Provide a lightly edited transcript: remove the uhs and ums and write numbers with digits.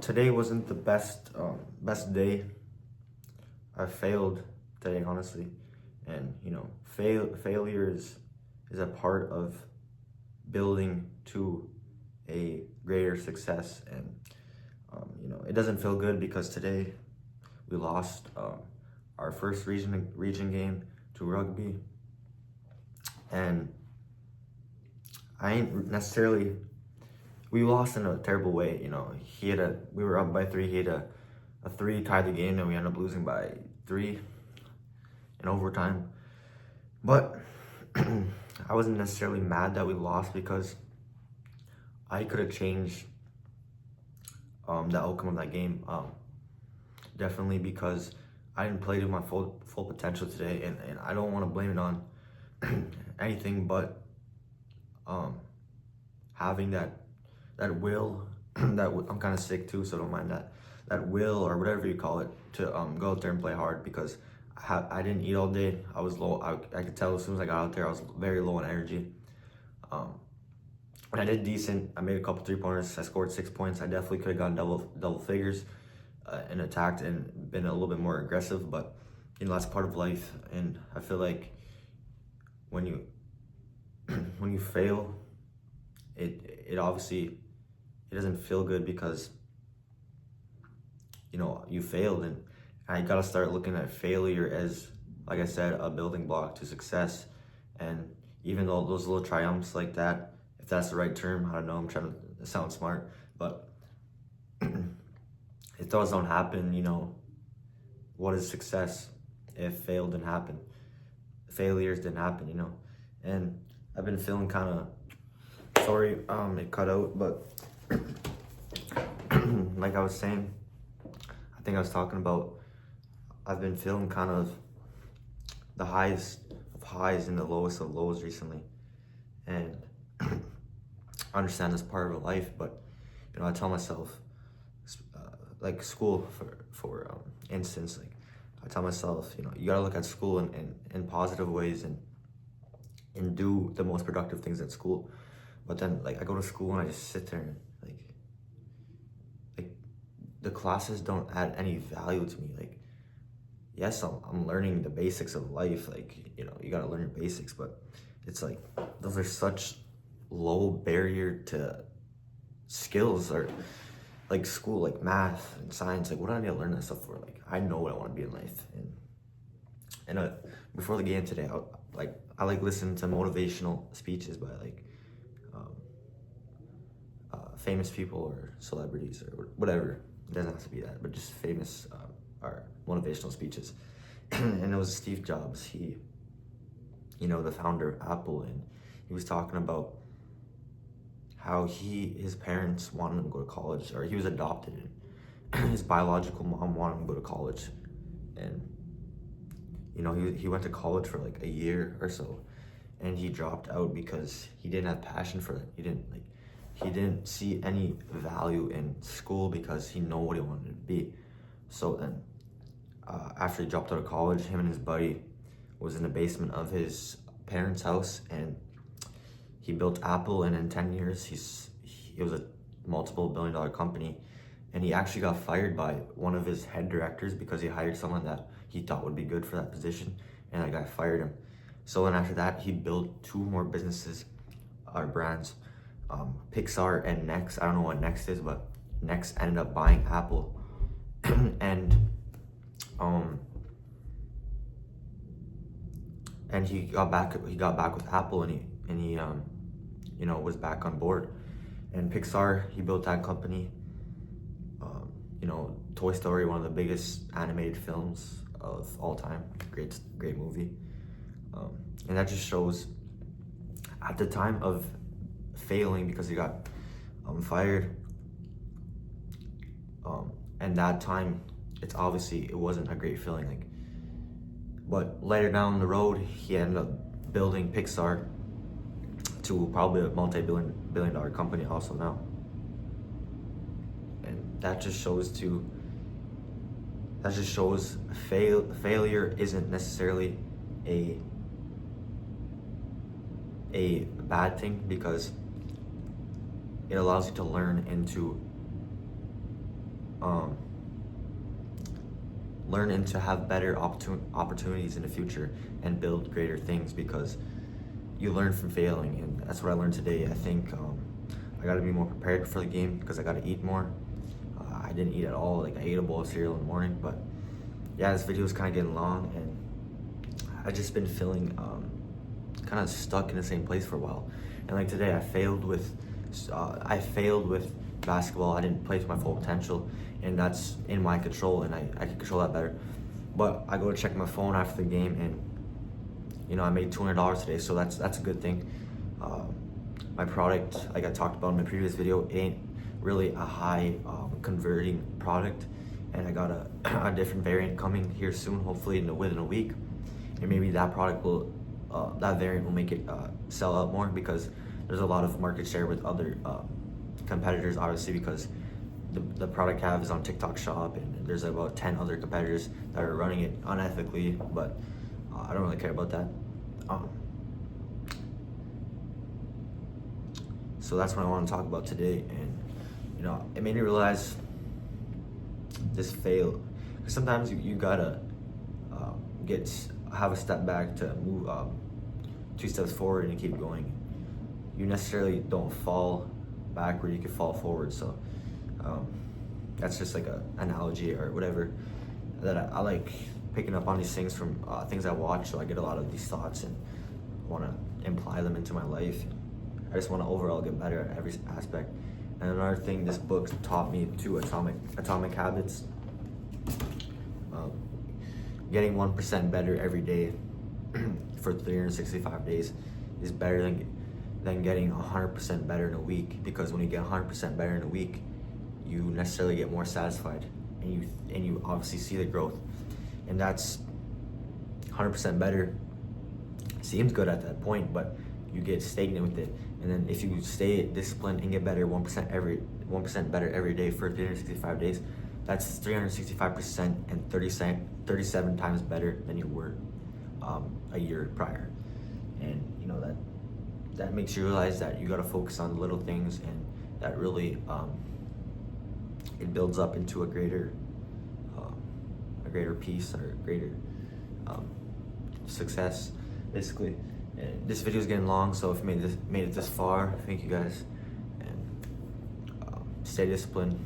Today wasn't the best day. I failed today, honestly, and failure is a part of building to a greater success. And it doesn't feel good because today we lost our first region game to rugby, and I ain't necessarily. We lost in a terrible way. We were up by three. He had a three tied the game, and we ended up losing by three in overtime. But I wasn't necessarily mad that we lost because I could have changed the outcome of that game. Definitely because I didn't play to my full potential today, and I don't want to blame it on anything but having that will I'm kind of sick too, so don't mind that will, or whatever you call it, to go out there and play hard, because I didn't eat all day. I was low. I could tell as soon as I got out there I was very low on energy. And I did decent. I made a couple 3-pointers. I scored 6 points. I definitely could have gotten double figures and attacked and been a little bit more aggressive, but that's part of life. And I feel like when you when you fail, it obviously it doesn't feel good because you failed, and I gotta start looking at failure as, like I said, a building block to success. And even though those little triumphs like that, if that's the right term, I don't know, I'm trying to sound smart, but if those don't happen, what is success if failures didn't happen. And I've been feeling kind of sorry, it cut out, but like I was saying, I think I was talking about, I've been feeling kind of the highest of highs and the lowest of lows recently. And I understand that's part of life, but I tell myself, like school for instance, like I tell myself, you gotta look at school in positive ways and do the most productive things at school. But then, like, I go to school and I just sit there and like the classes don't add any value to me. Like, yes, I'm learning the basics of life. Like, you gotta learn your basics, but it's like those are such low barrier to skills, or like school, like math and science. Like, what do I need to learn that stuff for? Like, I know what I want to be in life. And before the game today, I like listening to motivational speeches by famous people or celebrities or whatever. It doesn't have to be that, but just famous or motivational speeches. And it was Steve Jobs. He, the founder of Apple, and he was talking about how his parents wanted him to go to college, or he was adopted, and his biological mom wanted him to go to college. And he went to college for like a year or so, and he dropped out because he didn't have passion for it. He didn't see any value in school because he knew what he wanted to be. So then, after he dropped out of college, him and his buddy was in the basement of his parents' house, and he built Apple. And in 10 years, it was a multiple $billion company. And he actually got fired by one of his head directors because he hired someone that he thought would be good for that position, and that guy fired him. So then after that, he built 2 more businesses, or brands, Pixar and Next. I don't know what Next is, but Next ended up buying Apple. and he got back with Apple, and he was back on board. And Pixar, he built that company. Toy Story, one of the biggest animated films of all time. Great movie. And that just shows, at the time of failing because he got fired, and that time, it wasn't a great feeling. Like, but later down the road, he ended up building Pixar to probably a multi-billion-dollar company also now. And that just shows failure isn't necessarily a bad thing, because it allows you to learn and to learn and to have better opportunities in the future and build greater things, because you learn from failing, and that's what I learned today. I think I got to be more prepared for the game because I got to eat more. I didn't eat at all. Like, I ate a bowl of cereal in the morning, but yeah, this video is kind of getting long, and I've just been feeling kind of stuck in the same place for a while. And like today, I failed with basketball. I didn't play to my full potential, and that's in my control, and I can control that better. But I go to check my phone after the game, and I made $200 today, so that's a good thing. My product, like I talked about in my previous video, ain't really a high converting product, and I got a different variant coming here soon, hopefully within a week, and maybe that product will that variant will make it sell out more, because there's a lot of market share with other competitors, obviously, because the product I have is on TikTok Shop, and there's about 10 other competitors that are running it unethically, but I don't really care about that. So that's what I want to talk about today, and it made me realize this fail. Sometimes you gotta have a step back to move 2 steps forward and keep going. You necessarily don't fall backward, you can fall forward. So that's just like a analogy or whatever that I like picking up on these things from things I watch. So I get a lot of these thoughts and want to imply them into my life. I just want to overall get better at every aspect. And another thing this book taught me too, Atomic Habits. Getting 1% better every day for 365 days is better than getting 100% better in a week, because when you get 100% better in a week, you necessarily get more satisfied, and you obviously see the growth, and that's better seems good at that point, but you get stagnant with it. And then if you stay disciplined and get better 1% better every day for 365 days, that's 365% and 37 times better than you were a year prior. And that makes you realize that you got to focus on little things, and that really it builds up into a greater peace, or a greater success, basically. And this video is getting long, so if you made it this far, thank you guys, and stay disciplined.